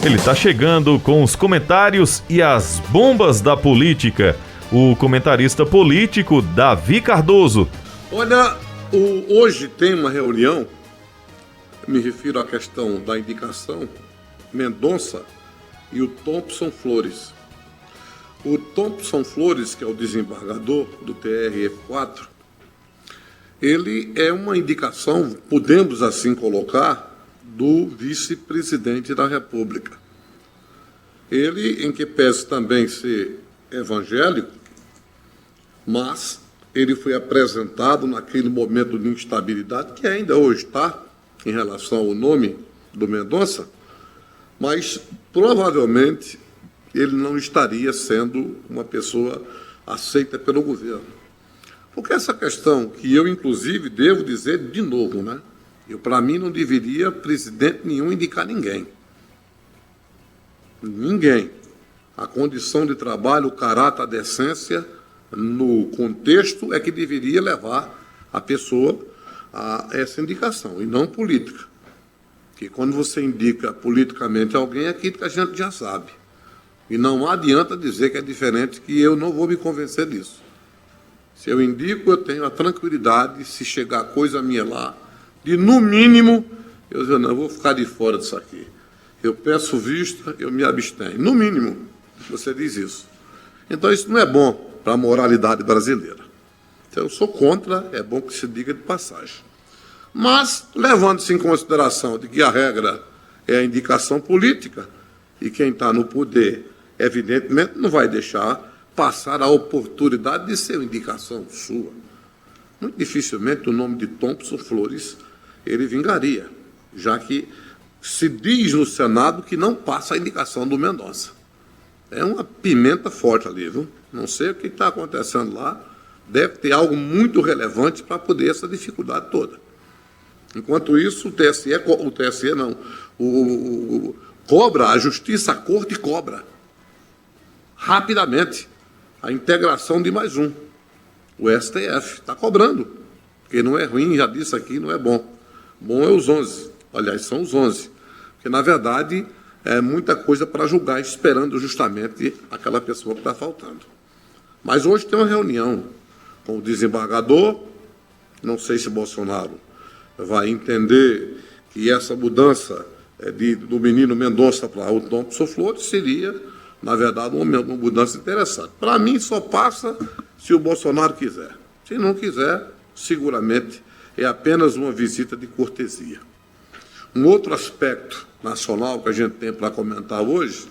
Ele está chegando com os comentários e as bombas da política. O comentarista político Davi Cardoso. Olha, hoje tem uma reunião, me refiro à questão da indicação, Mendonça e o Thompson Flores. O Thompson Flores, que é o desembargador do TRF4, ele é uma indicação, podemos assim colocar, do vice-presidente da República. Ele, em que pese também ser evangélico, mas ele foi apresentado naquele momento de instabilidade, que ainda hoje está, em relação ao nome do Mendonça, mas provavelmente ele não estaria sendo uma pessoa aceita pelo governo. Porque essa questão, que eu inclusive devo dizer de novo, né? Para mim não deveria presidente nenhum indicar ninguém. Ninguém. A condição de trabalho, o caráter, a decência, no contexto, é que deveria levar a pessoa a essa indicação, e não política. Porque quando você indica politicamente alguém, é aquilo que a gente já sabe. E não adianta dizer que é diferente, que eu não vou me convencer disso. Se eu indico, eu tenho a tranquilidade, se chegar coisa minha lá, de, no mínimo, eu dizer, não, eu vou ficar de fora disso aqui. Eu peço vista, eu me abstenho. No mínimo, você diz isso. Então, isso não é bom para a moralidade brasileira. Então, eu sou contra, é bom que se diga de passagem. Mas, levando-se em consideração de que a regra é a indicação política, e quem está no poder, evidentemente, não vai deixar passar a oportunidade de ser uma indicação sua. Muito dificilmente o nome de Thompson Flores ele vingaria, já que se diz no Senado que não passa a indicação do Mendonça. É uma pimenta forte ali, viu? Não sei o que está acontecendo lá, deve ter algo muito relevante para poder essa dificuldade toda. Enquanto isso, cobra, a Justiça, a Corte cobra, rapidamente, a integração de mais um. O STF está cobrando, porque não é ruim, já disse aqui, não é bom. Bom é os 11, aliás, são os 11, porque, na verdade, é muita coisa para julgar, esperando justamente aquela pessoa que está faltando. Mas hoje tem uma reunião com o desembargador, não sei se Bolsonaro vai entender que essa mudança do menino Mendonça para o Thompson Flores seria, na verdade, uma mudança interessante. Para mim, só passa se o Bolsonaro quiser. Se não quiser, seguramente é apenas uma visita de cortesia. Um outro aspecto nacional que a gente tem para comentar hoje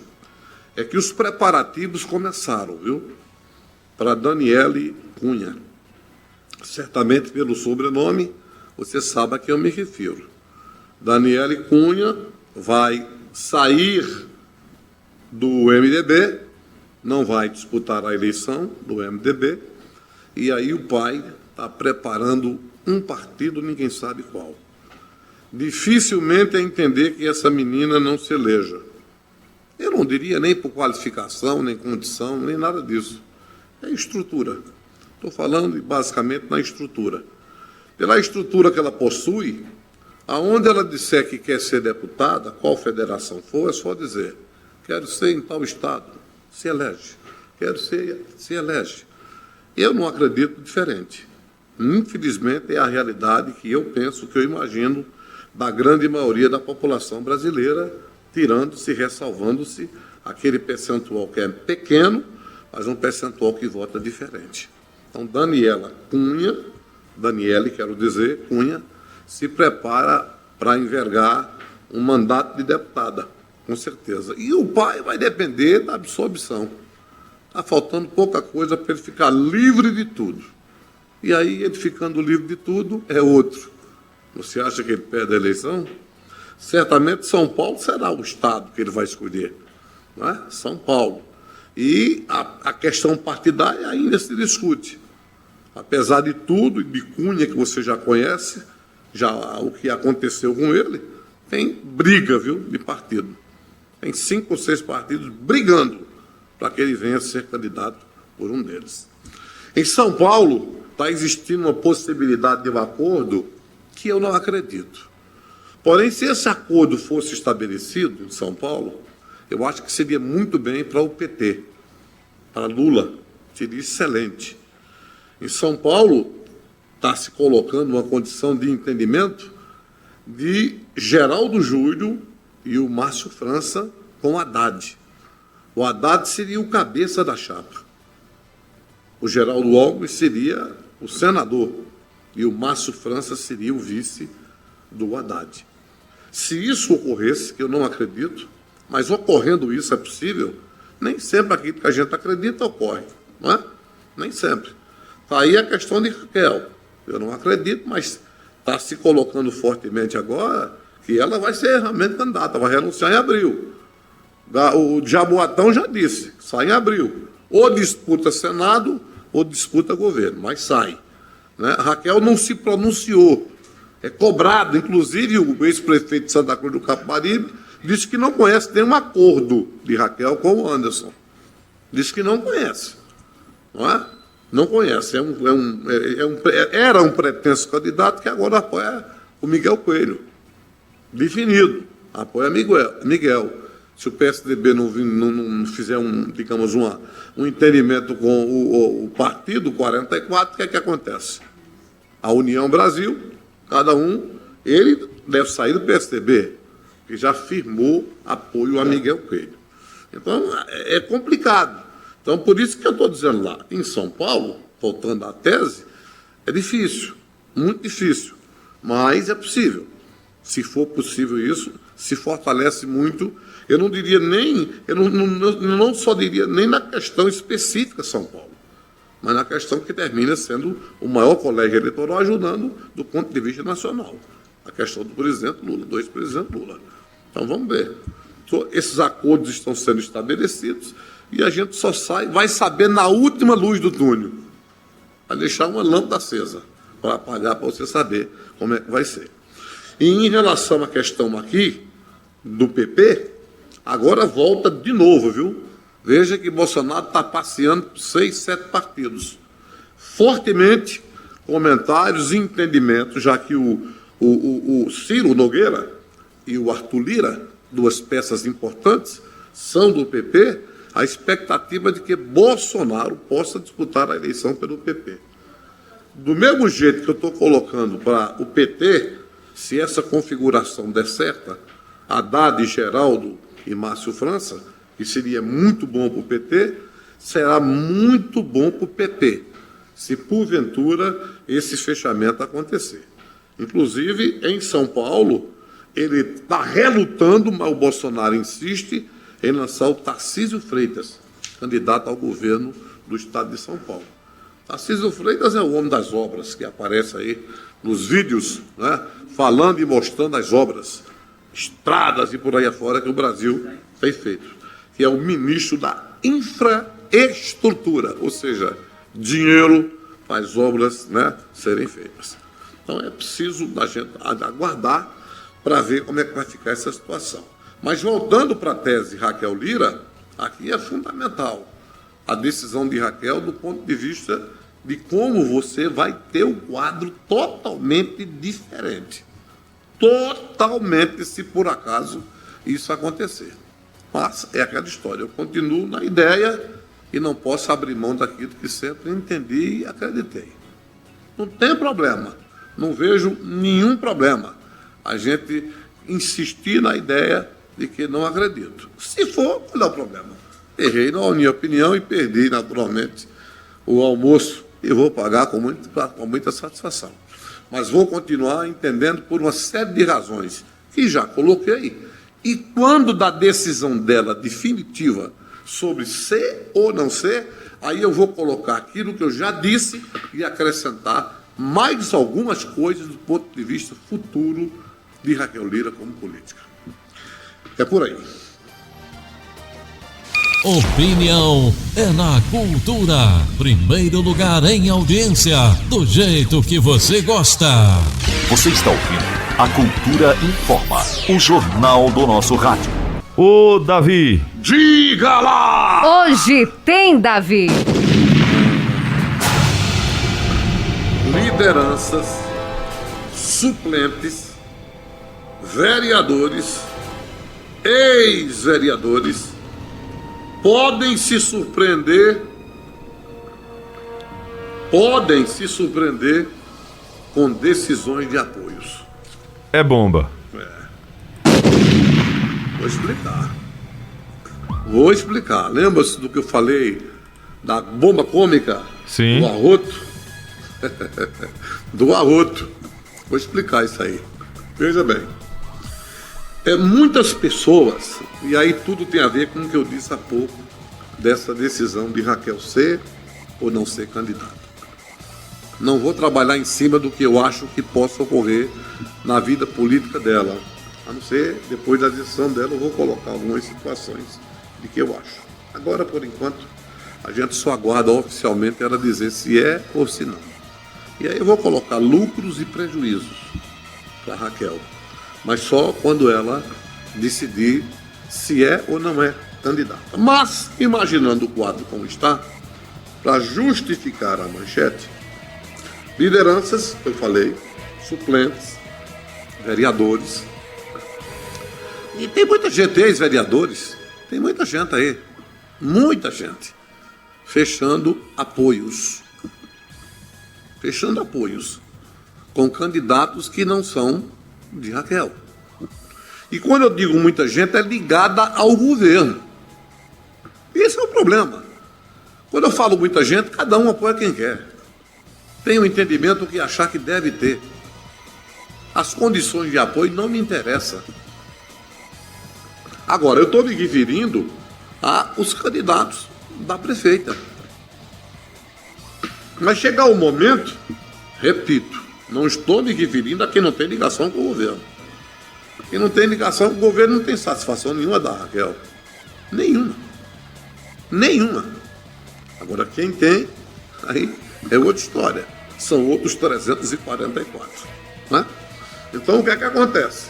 é que os preparativos começaram, viu? Para Daniele Cunha. Certamente pelo sobrenome, você sabe a quem eu me refiro. Daniele Cunha vai sair do MDB, não vai disputar a eleição do MDB, e aí o pai está preparando um partido, ninguém sabe qual. Dificilmente é entender que essa menina não se eleja. Eu não diria nem por qualificação, nem condição, nem nada disso. É estrutura. Estou falando basicamente na estrutura. Pela estrutura que ela possui, aonde ela disser que quer ser deputada, qual federação for, é só dizer, quero ser em tal estado, se elege. Quero ser, se elege. Eu não acredito diferente. Infelizmente, é a realidade que eu penso, que eu imagino, da grande maioria da população brasileira, tirando-se, ressalvando-se aquele percentual que é pequeno, mas um percentual que vota diferente. Então, Daniele, quero dizer, Cunha, se prepara para envergar um mandato de deputada, com certeza. E o pai vai depender da absorção. Está faltando pouca coisa para ele ficar livre de tudo. E aí, ele ficando livre de tudo, é outro. Você acha que ele perde a eleição? Certamente São Paulo será o estado que ele vai escolher. Não é? São Paulo. E a questão partidária ainda se discute. Apesar de tudo, de Cunha, que você já conhece, já o que aconteceu com ele, tem briga, viu, de partido. Tem 5 ou 6 partidos brigando para que ele venha a ser candidato por um deles. Em São Paulo, está existindo uma possibilidade de um acordo que eu não acredito. Porém, se esse acordo fosse estabelecido em São Paulo, eu acho que seria muito bem para o PT, para Lula, seria excelente. Em São Paulo, está se colocando uma condição de entendimento de Geraldo Júlio e o Márcio França com Haddad. O Haddad seria o cabeça da chapa. O Geraldo Alckmin seria o senador e o Márcio França seria o vice do Haddad. Se isso ocorresse, que eu não acredito, mas ocorrendo isso é possível, nem sempre aquilo que a gente acredita ocorre, não é? Nem sempre. Está aí a questão de Raquel. Eu não acredito, mas está se colocando fortemente agora que ela vai ser realmente candidata, vai renunciar em abril. O Jaboatão já disse, sai em abril. Ou disputa Senado, ou disputa governo, mas sai. Né? A Raquel não se pronunciou. É cobrado, inclusive o ex-prefeito de Santa Cruz do Capibaribe disse que não conhece nenhum acordo de Raquel com o Anderson. Disse que não conhece. Não é? Não conhece. Era um pretenso candidato que agora apoia o Miguel Coelho. Definido. Apoia Miguel. Se o PSDB não fizer um entendimento com o partido 44, o que é que acontece? A União Brasil, cada um, ele deve sair do PSDB, que já firmou apoio a Miguel Coelho. Então, é complicado. Então, por isso que eu estou dizendo lá, em São Paulo, voltando à tese, é difícil, muito difícil, mas é possível. Se for possível isso, se fortalece muito. Eu não diria nem, eu não só diria nem na questão específica São Paulo, mas na questão que termina sendo o maior colégio eleitoral ajudando do ponto de vista nacional. A questão do presidente Lula, do ex-presidente Lula. Então vamos ver. Então, esses acordos estão sendo estabelecidos e a gente só vai saber na última luz do túnel. Vai deixar uma lâmpada acesa para apagar, para você saber como é que vai ser. E em relação à questão aqui do PP, agora volta de novo, viu? Veja que Bolsonaro está passeando por 6, 7 partidos. Fortemente, comentários e entendimentos, já que o Ciro Nogueira e o Arthur Lira, duas peças importantes, são do PP, a expectativa de que Bolsonaro possa disputar a eleição pelo PP. Do mesmo jeito que eu estou colocando para o PT, se essa configuração der certa, Haddad, Geraldo e Márcio França, que seria muito bom para o PT, será muito bom para o PT, se porventura esse fechamento acontecer. Inclusive, em São Paulo, ele está relutando, mas o Bolsonaro insiste em lançar o Tarcísio Freitas, candidato ao governo do estado de São Paulo. Tarcísio Freitas é o homem das obras, que aparece aí nos vídeos, né, falando e mostrando as obras, estradas e por aí afora que o Brasil tem feito, que é o ministro da infraestrutura, ou seja, dinheiro para as obras, né, serem feitas. Então é preciso a gente aguardar para ver como é que vai ficar essa situação. Mas voltando para a tese Raquel Lira, aqui é fundamental a decisão de Raquel do ponto de vista de como você vai ter um quadro totalmente diferente. Totalmente, se por acaso isso acontecer. Mas é aquela história, eu continuo na ideia e não posso abrir mão daquilo que sempre entendi e acreditei. Não tem problema, não vejo nenhum problema a gente insistir na ideia de que não acredito. Se for, qual é o problema? Errei na minha opinião e perdi naturalmente o almoço e vou pagar com muita satisfação. Mas vou continuar entendendo por uma série de razões que já coloquei. E quando da decisão dela definitiva sobre ser ou não ser, aí eu vou colocar aquilo que eu já disse e acrescentar mais algumas coisas do ponto de vista futuro de Raquel Lira como política. É por aí. Opinião é na cultura. Primeiro lugar em audiência, do jeito que você gosta. Você está ouvindo A Cultura Informa, o jornal do nosso rádio. Ô, Davi. Diga lá! Hoje tem Davi. Lideranças, suplentes, vereadores ex-vereadores podem se surpreender com decisões de apoios. É bomba. Vou explicar. Lembra-se do que eu falei da bomba cômica? Sim. Do arroto? Do arroto. Vou explicar isso aí. Veja bem. Muitas pessoas, e aí tudo tem a ver com o que eu disse há pouco, dessa decisão de Raquel ser ou não ser candidata. Não vou trabalhar em cima do que eu acho que possa ocorrer na vida política dela. A não ser, depois da decisão dela, eu vou colocar algumas situações de que eu acho. Agora, por enquanto, a gente só aguarda oficialmente ela dizer se é ou se não. E aí eu vou colocar lucros e prejuízos para Raquel. Mas só quando ela decidir se é ou não é candidata. Mas, imaginando o quadro como está, para justificar a manchete, lideranças, eu falei, suplentes, vereadores. E tem muita gente, ex-vereadores, tem muita gente aí, muita gente, fechando apoios com candidatos que não são de Raquel. E quando eu digo muita gente, é ligada ao governo. Esse é o problema. Quando eu falo muita gente, cada um apoia quem quer. Tem o entendimento que achar que deve ter. As condições de apoio não me interessam. Agora, eu estou me referindo aos candidatos da prefeita. Mas chegar o momento, repito, não estou me referindo a quem não tem ligação com o governo. Quem não tem ligação com o governo não tem satisfação nenhuma da Raquel. Nenhuma. Agora, quem tem, aí é outra história. São outros 344. Né? Então, o que é que acontece?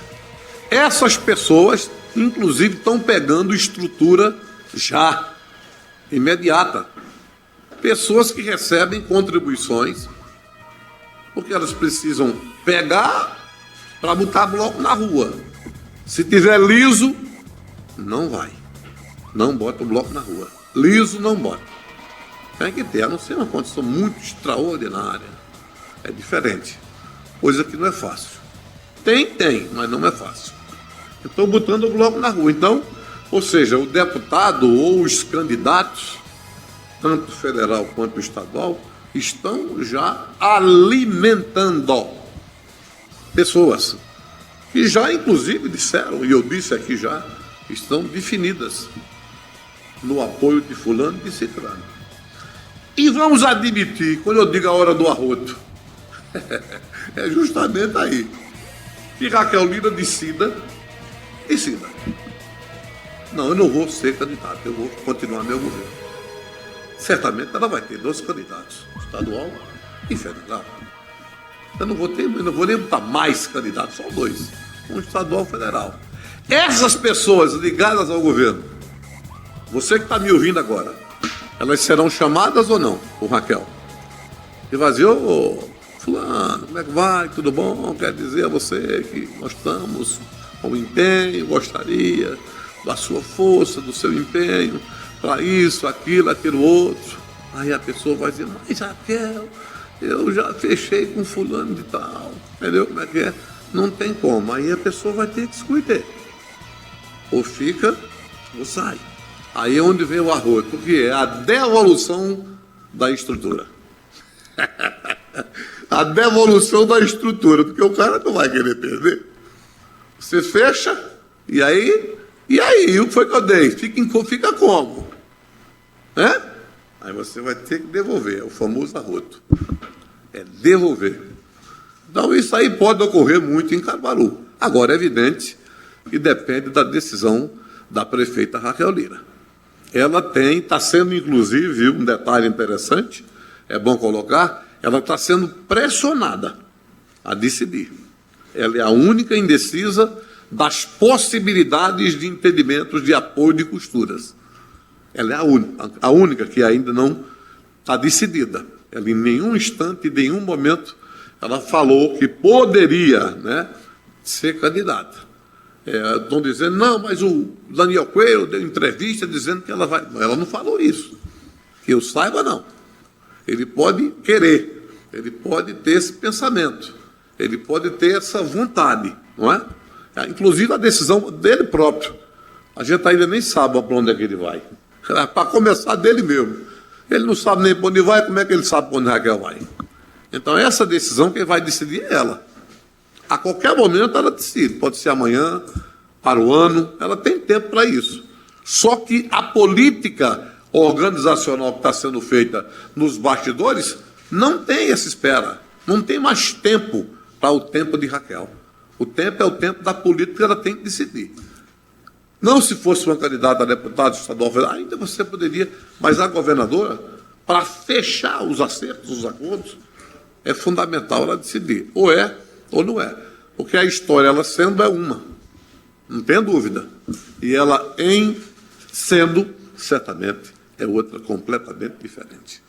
Essas pessoas, inclusive, estão pegando estrutura já, imediata. Pessoas que recebem contribuições, porque elas precisam pegar para botar bloco na rua. Se tiver liso, não vai. Não bota o bloco na rua. Liso, não bota. Tem que ter, a não ser uma condição muito extraordinária. É diferente. Coisa que não é fácil. Tem, mas não é fácil. Estão botando o bloco na rua. Então, ou seja, o deputado ou os candidatos, tanto federal quanto estadual, estão já alimentando pessoas que já, inclusive, disseram, e eu disse aqui já, estão definidas no apoio de fulano e de ciclano. E vamos admitir, quando eu digo a hora do arroto, é justamente aí. Que Raquel Lira decida. Não, eu não vou ser candidato, eu vou continuar meu governo. Certamente ela vai ter 2 candidatos, estadual e federal. Eu não vou nem botar mais candidatos, só 2, um estadual e federal. Essas pessoas ligadas ao governo, você que está me ouvindo agora, elas serão chamadas ou não, o Raquel? E vai dizer, ô fulano, como é que vai? Tudo bom? Quer dizer a você que nós estamos com empenho, gostaria da sua força, do seu empenho, para isso, aquilo outro. Aí a pessoa vai dizer, mas Raquel, eu já fechei com fulano de tal, entendeu como é que é? Não tem como, aí a pessoa vai ter que escolher. Ou fica, ou sai. Aí é onde vem o arroto, que é a devolução da estrutura. A devolução da estrutura, porque o cara não vai querer perder. Você fecha, e aí, o que foi que eu dei? Fica como? Né? Aí você vai ter que devolver, é o famoso arroto. É devolver. Então isso aí pode ocorrer muito em Caruaru. Agora é evidente que depende da decisão da prefeita Raquel Lira. Ela está sendo inclusive, um detalhe interessante, é bom colocar, ela está sendo pressionada a decidir. Ela é a única indecisa das possibilidades de entendimentos de apoio de costuras. Ela é a única que ainda não está decidida. Ela em nenhum instante, em nenhum momento, ela falou que poderia, né, ser candidata. Estão dizendo, não, mas o Daniel Coelho deu entrevista dizendo que ela vai... Ela não falou isso. Que eu saiba, não. Ele pode querer, ele pode ter esse pensamento, ele pode ter essa vontade, não é? Inclusive a decisão dele próprio. A gente ainda nem sabe para onde é que ele vai. Para começar dele mesmo. Ele não sabe nem para onde vai, como é que ele sabe para onde Raquel vai? Então essa decisão quem vai decidir é ela. A qualquer momento ela decide, pode ser amanhã, para o ano, ela tem tempo para isso. Só que a política organizacional que está sendo feita nos bastidores não tem essa espera, não tem mais tempo para o tempo de Raquel. O tempo é o tempo da política, ela tem que decidir. Não se fosse uma candidata a deputado estadual, ainda você poderia, mas a governadora, para fechar os acertos, os acordos, é fundamental ela decidir, ou é ou não é. Porque a história, ela sendo, é uma, não tem dúvida. E ela, em sendo, certamente, é outra completamente diferente.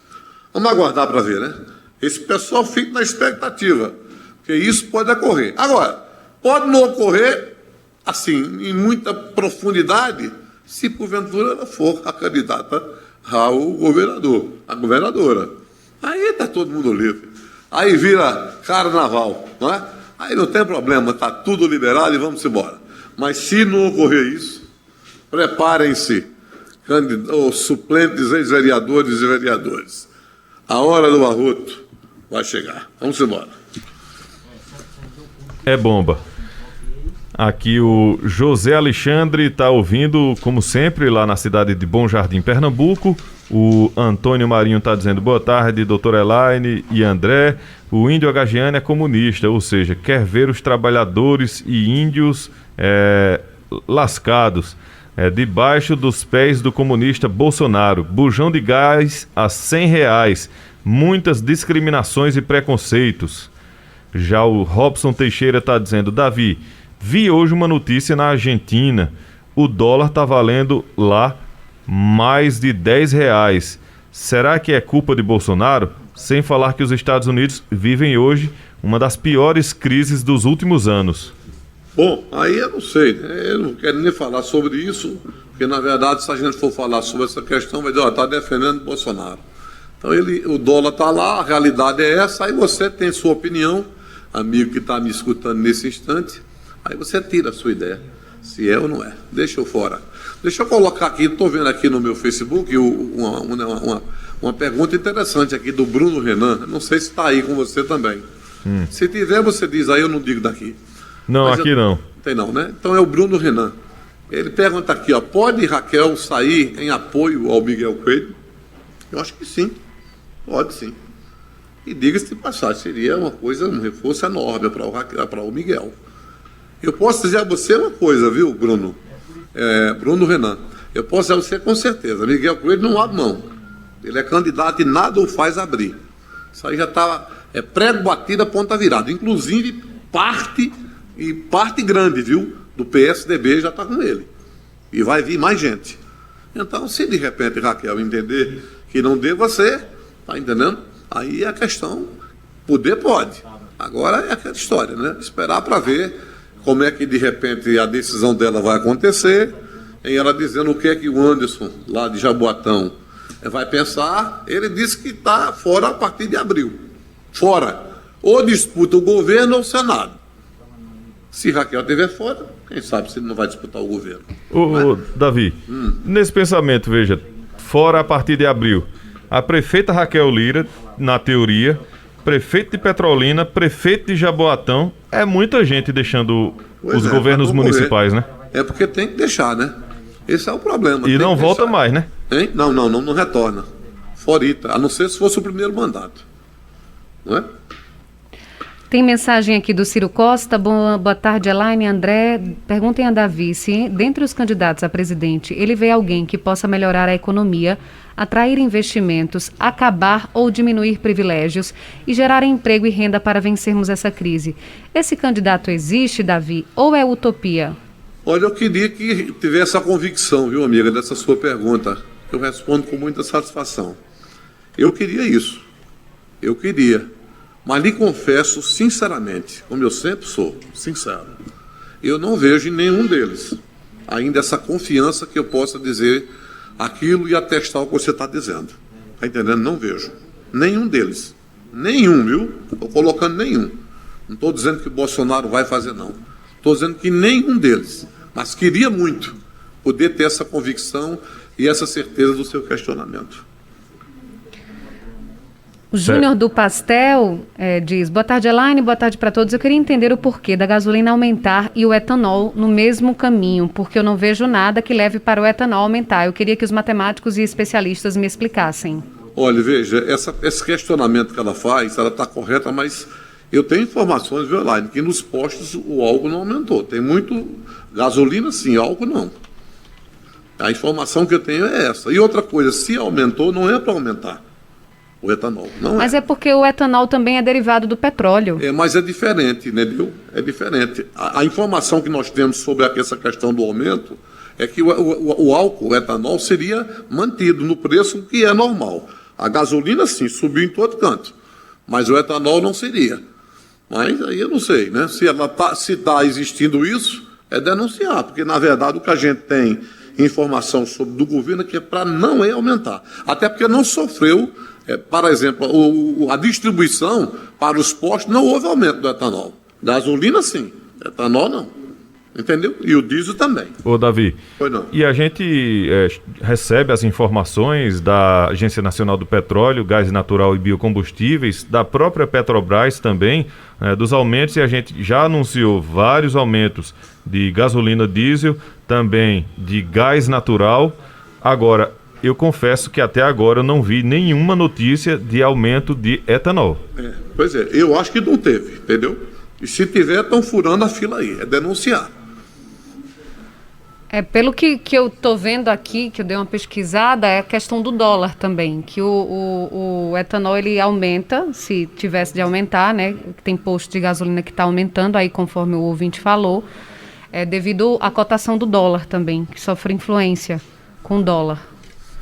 Vamos aguardar para ver, né? Esse pessoal fica na expectativa, porque isso pode ocorrer. Agora, pode não ocorrer, assim, em muita profundidade, se porventura ela for a candidata ao governador, a governadora. Aí está todo mundo livre. Aí vira carnaval, não é? Aí não tem problema, está tudo liberado e vamos embora. Mas se não ocorrer isso, preparem-se, suplentes, ex-vereadores e vereadores. A hora do arroto vai chegar. Vamos embora. É bomba. Aqui o José Alexandre está ouvindo, como sempre, lá na cidade de Bom Jardim, Pernambuco. O Antônio Marinho está dizendo boa tarde, doutor Elaine e André. O índio agagiano é comunista, ou seja, quer ver os trabalhadores e índios lascados, debaixo dos pés do comunista Bolsonaro. Bujão de gás a R$100, muitas discriminações e preconceitos. Já o Robson Teixeira está dizendo, Davi, vi hoje uma notícia na Argentina, o dólar está valendo lá mais de R$10. Será que é culpa de Bolsonaro? Sem falar que os Estados Unidos vivem hoje uma das piores crises dos últimos anos. Bom, aí eu não sei, né? Eu não quero nem falar sobre isso, porque na verdade se a gente for falar sobre essa questão, vai dizer, está defendendo Bolsonaro. Então o dólar está lá, a realidade é essa, aí você tem sua opinião, amigo que está me escutando nesse instante, aí você tira a sua ideia, se é ou não é. Deixa eu fora. Deixa eu colocar aqui, estou vendo aqui no meu Facebook uma pergunta interessante aqui do Bruno Renan, não sei se está aí com você também. Se tiver, você diz aí, eu não digo daqui. Não, mas aqui não. Tem não, né? Então é o Bruno Renan. Ele pergunta aqui, ó, pode Raquel sair em apoio ao Miguel Coelho? Eu acho que sim, pode sim. E diga-se de passagem, seria uma coisa, um reforço enorme para o Miguel. Eu posso dizer a você uma coisa, viu, Bruno? Bruno Renan. Eu posso dizer a você com certeza, Miguel Coelho não abre mão. Ele é candidato e nada o faz abrir. Isso aí já está prego batido, a ponta virada. Inclusive, parte grande, viu, do PSDB já está com ele. E vai vir mais gente. Então, se de repente Raquel entender que não deva ser, tá entendendo? Aí é a questão, poder pode. Agora é aquela história, né? Esperar para ver como é que de repente a decisão dela vai acontecer, em ela dizendo o que é que o Anderson, lá de Jaboatão, vai pensar. Ele disse que está fora a partir de abril. Fora. Ou disputa o governo ou o Senado. Se Raquel estiver fora, quem sabe se ele não vai disputar o governo. Davi, nesse pensamento, veja, fora a partir de abril, a prefeita Raquel Lira, na teoria, prefeito de Petrolina, prefeito de Jaboatão, é muita gente deixando os governos municipais, né? É porque tem que deixar, né? Esse é o problema. E não volta mais, né? Hein? Não retorna. Forita, a não ser se fosse o primeiro mandato. Não é? Tem mensagem aqui do Ciro Costa. Boa tarde, Elaine e André. Perguntem a Davi se, dentre os candidatos a presidente, ele vê alguém que possa melhorar a economia, atrair investimentos, acabar ou diminuir privilégios e gerar emprego e renda para vencermos essa crise. Esse candidato existe, Davi, ou é utopia? Olha, eu queria que tivesse a convicção, viu, amiga, dessa sua pergunta. Eu respondo com muita satisfação. Eu queria isso. Eu queria. Mas lhe confesso, sinceramente, como eu sempre sou, sincero, Eu não vejo em nenhum deles ainda essa confiança que eu possa dizer aquilo e atestar o que você está dizendo. Está entendendo? Não vejo. Nenhum deles. Nenhum, viu? Estou colocando nenhum. Não estou dizendo que o Bolsonaro vai fazer, não. Estou dizendo que nenhum deles. Mas queria muito poder ter essa convicção e essa certeza do seu questionamento. O Júnior do Pastel diz: boa tarde, Elaine, boa tarde para todos. Eu queria entender o porquê da gasolina aumentar e o etanol no mesmo caminho, porque eu não vejo nada que leve para o etanol aumentar. Eu queria que os matemáticos e especialistas me explicassem. Olha, veja, esse questionamento que ela faz, ela está correta, mas eu tenho informações, viu, Elaine, que nos postos o álcool não aumentou. Tem muito gasolina, sim, álcool não. A informação que eu tenho é essa. E outra coisa, se aumentou, não é para aumentar o etanol. Não mas é porque o etanol também é derivado do petróleo. Mas é diferente, entendeu? É diferente. A informação que nós temos sobre essa questão do aumento é que o álcool, o etanol, seria mantido no preço que é normal. A gasolina, sim, subiu em todo canto. Mas o etanol não seria. Mas aí eu não sei, né? Se está existindo isso, é denunciar. Porque, na verdade, o que a gente tem informação sobre do governo é que é para não aumentar. Até porque não sofreu... por exemplo, a distribuição para os postos não houve aumento do etanol. Gasolina, sim. Etanol, não. Entendeu? E o diesel também. Ô, Davi, pois não. E a gente recebe as informações da Agência Nacional do Petróleo, Gás Natural e Biocombustíveis, da própria Petrobras também, dos aumentos, e a gente já anunciou vários aumentos de gasolina, diesel, também de gás natural. Agora, eu confesso que até agora eu não vi nenhuma notícia de aumento de etanol. Pois é, eu acho que não teve, entendeu? E se tiver, estão furando a fila aí, é denunciar. Pelo que eu estou vendo aqui, que eu dei uma pesquisada, é a questão do dólar também, que o etanol ele aumenta, se tivesse de aumentar, né? Tem posto de gasolina que está aumentando, aí conforme o ouvinte falou, devido à cotação do dólar também, que sofre influência com o dólar.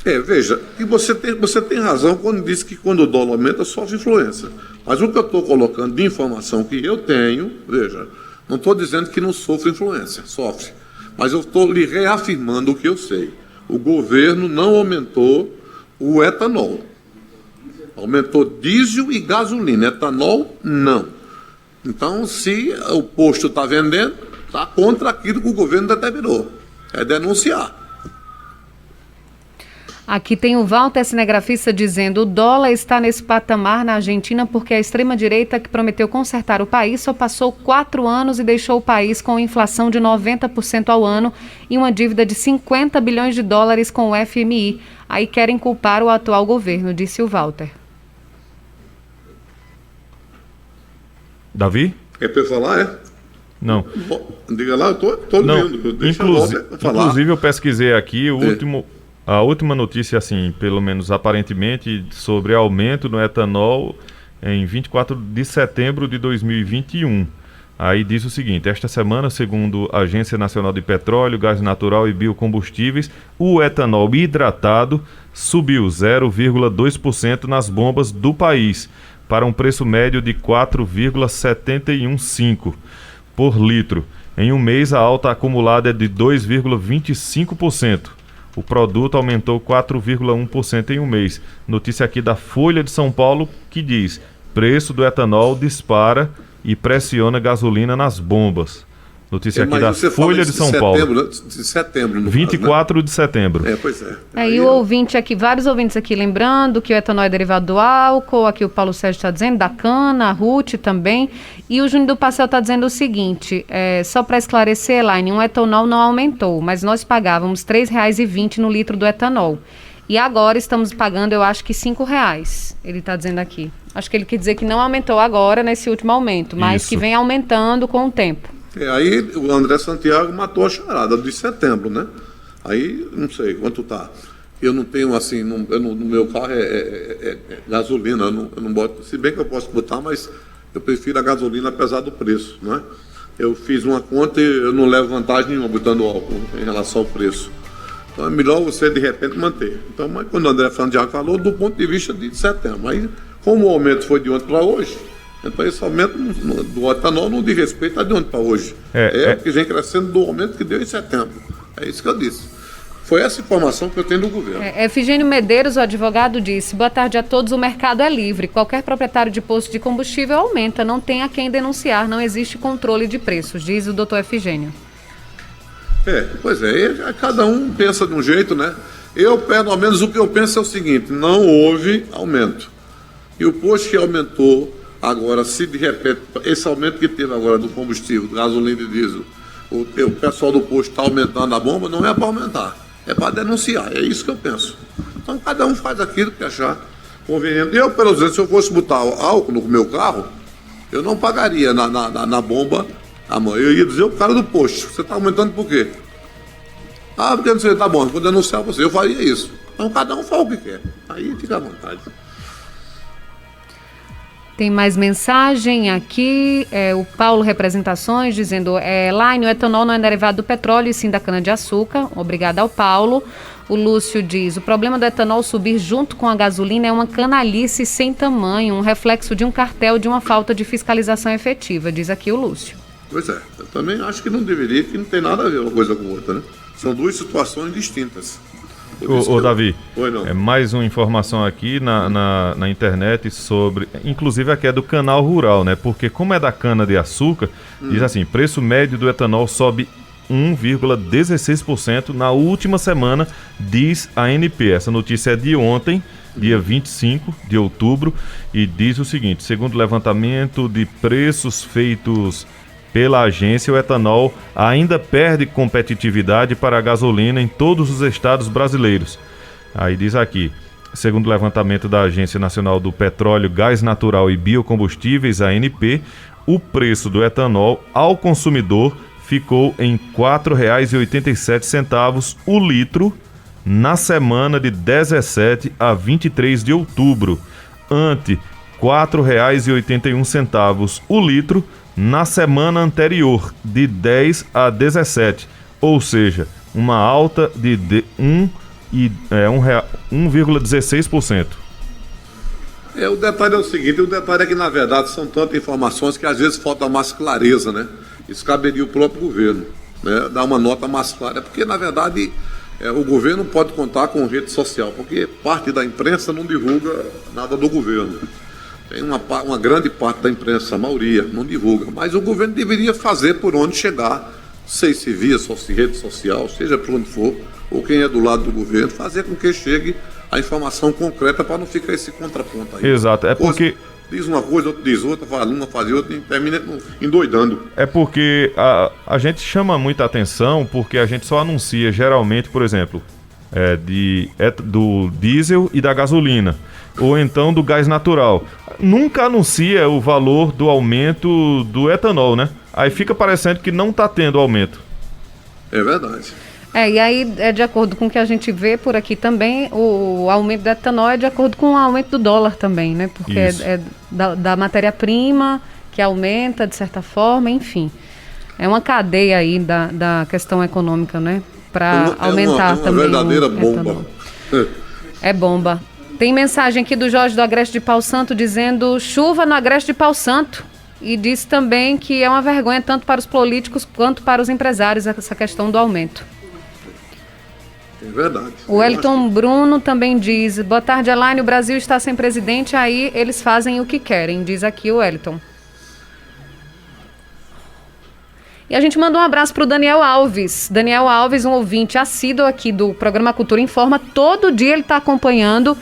Veja, e você tem razão quando diz que quando o dólar aumenta sofre influência. Mas o que eu estou colocando de informação que eu tenho, veja, não estou dizendo que não sofre influência, sofre. Mas eu estou lhe reafirmando o que eu sei. O governo não aumentou o etanol. Aumentou diesel e gasolina. Etanol, não. Então, se o posto está vendendo, está contra aquilo que o governo determinou. É denunciar. Aqui tem o Walter, cinegrafista, dizendo: o dólar está nesse patamar na Argentina porque a extrema-direita que prometeu consertar o país só passou 4 anos e deixou o país com inflação de 90% ao ano e uma dívida de 50 bilhões de dólares com o FMI. Aí querem culpar o atual governo, disse o Walter. Davi? É para falar, Não. Diga lá, eu estou lendo. Inclusive eu pesquisei aqui a última notícia, assim, pelo menos aparentemente, sobre aumento no etanol em 24 de setembro de 2021. Aí diz o seguinte: esta semana, segundo a Agência Nacional de Petróleo, Gás Natural e Biocombustíveis, o etanol hidratado subiu 0,2% nas bombas do país, para um preço médio de 4,715 por litro. Em um mês, a alta acumulada é de 2,25%. O produto aumentou 4,1% em um mês. Notícia aqui da Folha de São Paulo que diz: preço do etanol dispara e pressiona gasolina nas bombas. Notícia aqui da Folha de São Paulo. De setembro, no 24 caso, né? De setembro. Pois é. Aí o ouvinte aqui, vários ouvintes aqui lembrando que o etanol é derivado do álcool, aqui o Paulo Sérgio está dizendo, da cana, a Ruth também. E o Júnior do Pastel está dizendo o seguinte: só para esclarecer, Elaine, um etanol não aumentou, mas nós pagávamos R$ 3,20 no litro do etanol. E agora estamos pagando, eu acho que R$ 5,00, ele está dizendo aqui. Acho que ele quer dizer que não aumentou agora nesse último aumento, mas que vem aumentando com o tempo. Aí o André Santiago matou a charada de setembro, né? Aí não sei quanto tá. Eu não tenho assim, no meu carro é gasolina, eu não boto, se bem que eu posso botar, mas eu prefiro a gasolina apesar do preço, né? Eu fiz uma conta e eu não levo vantagem nenhuma botando álcool em relação ao preço. Então é melhor você de repente manter. Então, mas quando o André Santiago falou, do ponto de vista de setembro, aí como o aumento foi de ontem para hoje, Então esse aumento do etanol não diz respeito a de ontem para hoje. É o que vem crescendo do aumento que deu em setembro. É isso que eu disse. Foi essa informação que eu tenho do governo. Efigênio Medeiros, o advogado, disse: boa tarde a todos, o mercado é livre. Qualquer proprietário de posto de combustível aumenta, não tem a quem denunciar, não existe controle de preços, diz o doutor Efigênio. Pois é, cada um pensa de um jeito, né? Eu, pelo menos, o que eu penso é o seguinte: não houve aumento. E o posto que aumentou, agora, se de repente, esse aumento que teve agora do combustível, do gasolina e diesel, o pessoal do posto está aumentando a bomba, não é para aumentar, é para denunciar, é isso que eu penso. Então, cada um faz aquilo que achar conveniente. Eu, pelo menos, se eu fosse botar álcool no meu carro, eu não pagaria na bomba a mão. Eu ia dizer o cara do posto: você está aumentando por quê? Porque não sei, tá bom, eu vou denunciar você. Eu faria isso. Então, cada um faz o que quer. Aí fica à vontade. Tem mais mensagem aqui, o Paulo Representações dizendo: Laine, o etanol não é derivado do petróleo e sim da cana-de-açúcar. Obrigada ao Paulo. O Lúcio diz: o problema do etanol subir junto com a gasolina é uma canalice sem tamanho, um reflexo de um cartel, de uma falta de fiscalização efetiva, diz aqui o Lúcio. Pois é, eu também acho que não deveria, que não tem nada a ver uma coisa com outra, né? São duas situações distintas. Davi, Oi, não. Mais uma informação aqui na internet sobre, inclusive aqui é do Canal Rural, né? Porque como é da cana-de-açúcar, diz assim: preço médio do etanol sobe 1,16% na última semana, diz a ANP. Essa notícia é de ontem, dia 25 de outubro, e diz o seguinte: segundo o levantamento de preços feitos pela agência, o etanol ainda perde competitividade para a gasolina em todos os estados brasileiros. Aí diz aqui: segundo o levantamento da Agência Nacional do Petróleo, Gás Natural e Biocombustíveis, ANP, o preço do etanol ao consumidor ficou em R$ 4,87 o litro na semana de 17 a 23 de outubro, ante R$ 4,81 o litro na semana anterior, de 10 a 17, ou seja, uma alta de 1,16%. O detalhe é o seguinte: o detalhe é que, na verdade, são tantas informações que às vezes falta mais clareza, né? Isso caberia o próprio governo, né? Dar uma nota mais clara, porque, na verdade, o governo pode contar com rede social, porque parte da imprensa não divulga nada do governo. Tem uma grande parte da imprensa, a maioria, não divulga. Mas o governo deveria fazer por onde chegar, sei se via rede social, seja por onde for, ou quem é do lado do governo, fazer com que chegue a informação concreta para não ficar esse contraponto aí. Exato, porque diz uma coisa, outro diz outra, fala uma, faz outra e termina endoidando. É porque a gente chama muita atenção porque a gente só anuncia geralmente, por exemplo, do diesel e da gasolina, ou então do gás natural. Nunca anuncia o valor do aumento do etanol, né? Aí fica parecendo que não está tendo aumento. É verdade. E aí, de acordo com o que a gente vê por aqui também, o aumento do etanol é de acordo com o aumento do dólar também, né? Porque é da matéria-prima que aumenta, de certa forma, enfim. É uma cadeia aí da questão econômica, né? Para aumentar também. É uma verdadeira bomba. É bomba. Tem mensagem aqui do Jorge do Agreste de Pau Santo dizendo: chuva no Agreste de Pau Santo. E disse também que é uma vergonha tanto para os políticos quanto para os empresários essa questão do aumento. É verdade. O Wellington Bruno também diz: boa tarde, Elaine, o Brasil está sem presidente, aí eles fazem o que querem, diz aqui o Wellington. E a gente manda um abraço para o Daniel Alves. Daniel Alves, um ouvinte assíduo aqui do programa Cultura Informa. Todo dia ele está acompanhando,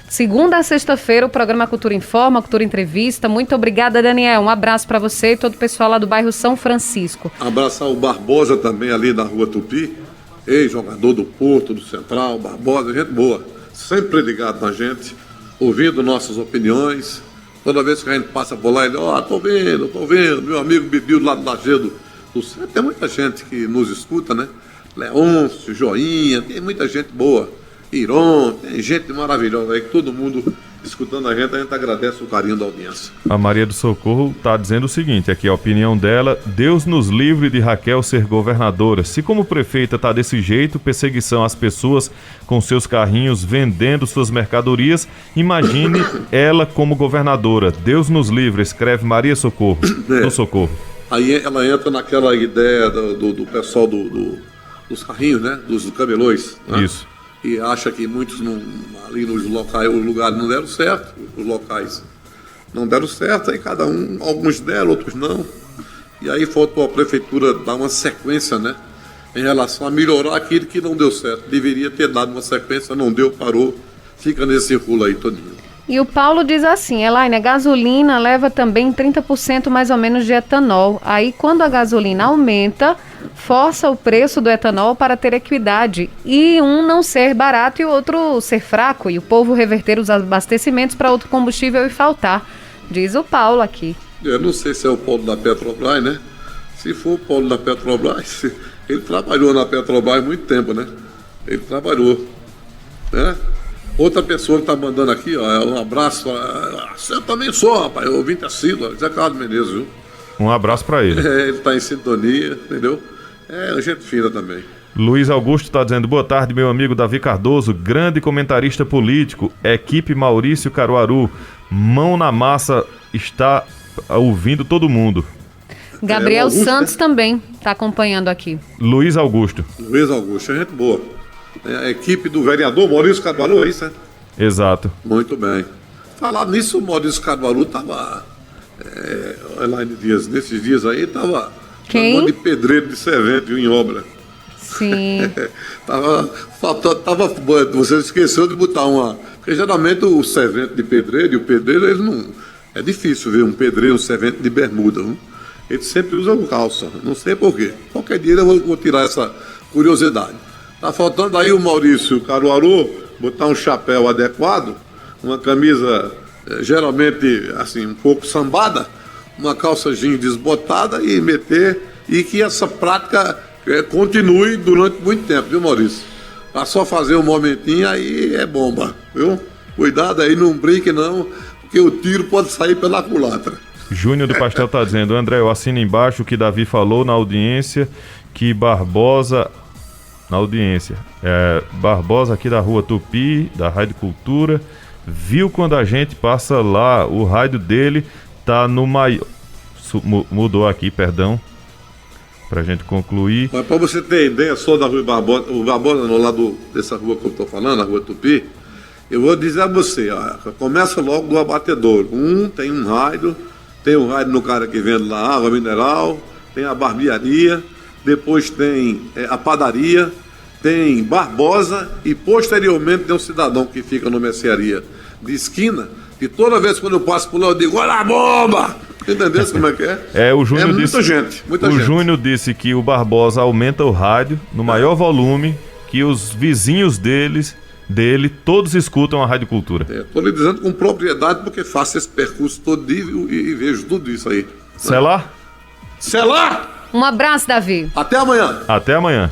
segunda a sexta-feira, o programa Cultura Informa, Cultura Entrevista. Muito obrigada, Daniel. Um abraço para você e todo o pessoal lá do bairro São Francisco. Abraçar o Barbosa também, ali da Rua Tupi, ex-jogador do Porto, do Central. Barbosa, gente boa, sempre ligado na gente, ouvindo nossas opiniões. Toda vez que a gente passa por lá, ele: tô vendo, meu amigo Bibiu lá do Lajeado. Tem muita gente que nos escuta, né? Leôncio, Joinha, tem muita gente boa. Iron, tem gente maravilhosa aí que todo mundo escutando a gente agradece o carinho da audiência. A Maria do Socorro está dizendo o seguinte, aqui a opinião dela: Deus nos livre de Raquel ser governadora. Se como prefeita está desse jeito, perseguição às pessoas com seus carrinhos vendendo suas mercadorias, imagine ela como governadora. Deus nos livre, escreve Maria Socorro, do Socorro. Aí ela entra naquela ideia do pessoal dos carrinhos, né? Dos camelões. Né? Isso. E acha que muitos ali nos locais, os lugares não deram certo, os locais não deram certo, aí cada um, alguns deram, outros não. E aí faltou a prefeitura dar uma sequência, né? Em relação a melhorar aquilo que não deu certo. Deveria ter dado uma sequência, não deu, parou, fica nesse rolo aí todinho. E o Paulo diz assim, Elaine, a gasolina leva também 30% mais ou menos de etanol. Aí quando a gasolina aumenta, força o preço do etanol para ter equidade. E um não ser barato e o outro ser fraco. E o povo reverter os abastecimentos para outro combustível e faltar. Diz o Paulo aqui. Eu não sei se é o Paulo da Petrobras, né? Se for o Paulo da Petrobras, ele trabalhou na Petrobras há muito tempo, né? Ele trabalhou, né? Outra pessoa que está mandando aqui, ó, um abraço. Eu também sou, rapaz, eu vim assíduo, Zé Carlos Menezes, viu? Um abraço para ele. Ele está em sintonia, entendeu? É gente fina também. Luiz Augusto está dizendo: boa tarde, meu amigo Davi Cardoso, grande comentarista político, equipe Maurício Caruaru, mão na massa, está ouvindo todo mundo. Gabriel Augusto, Santos né? também está acompanhando aqui. Luiz Augusto. Luiz Augusto, é gente boa. É a equipe do vereador Maurício Caruaru, é isso, né? Exato. Muito bem. Falar nisso, o Maurício Caruaru estava. Elaine Dias, nesses dias aí, estava. Quem? Um monte de pedreiro de servente em obra. Sim. Você esqueceu de botar uma. Porque geralmente o servente de pedreiro e o pedreiro, ele não. É difícil ver um pedreiro, um servente de bermuda. Não? Eles sempre usam calça. Não sei porquê. Qualquer dia eu vou tirar essa curiosidade. Tá faltando aí o Maurício Caruaru botar um chapéu adequado, uma camisa geralmente assim, um pouco sambada, uma calça jeans desbotada e meter, e que essa prática continue durante muito tempo, viu, Maurício? Pra só fazer um momentinho aí é bomba, viu? Cuidado aí, não brinque não, porque o tiro pode sair pela culatra. Júnior do Pastel está dizendo: André, eu assino embaixo o que Davi falou na audiência, que Barbosa... Na audiência. Barbosa aqui da Rua Tupi, da Rádio Cultura, viu quando a gente passa lá, o rádio dele tá no maior... Mudou aqui, perdão, pra gente concluir. Mas pra você ter ideia só da Rua Barbosa, o Barbosa não, lá dessa rua que eu tô falando, a Rua Tupi, eu vou dizer a você, ó, começa logo do abatedouro. Tem um rádio no cara que vende lá água mineral, tem a barbearia, depois tem a padaria, tem Barbosa e posteriormente tem um cidadão que fica numa mercearia de esquina, e toda vez quando eu passo por lá eu digo: olha a bomba! Entendeu como é que é? O Júnior disse, muita gente. Júnior disse que o Barbosa aumenta o rádio no maior volume, que os vizinhos dele todos escutam a Rádio Cultura. Estou lhe dizendo com propriedade porque faço esse percurso todo dia e vejo tudo isso aí. Selar? Selar! Um abraço, Davi. Até amanhã. Até amanhã.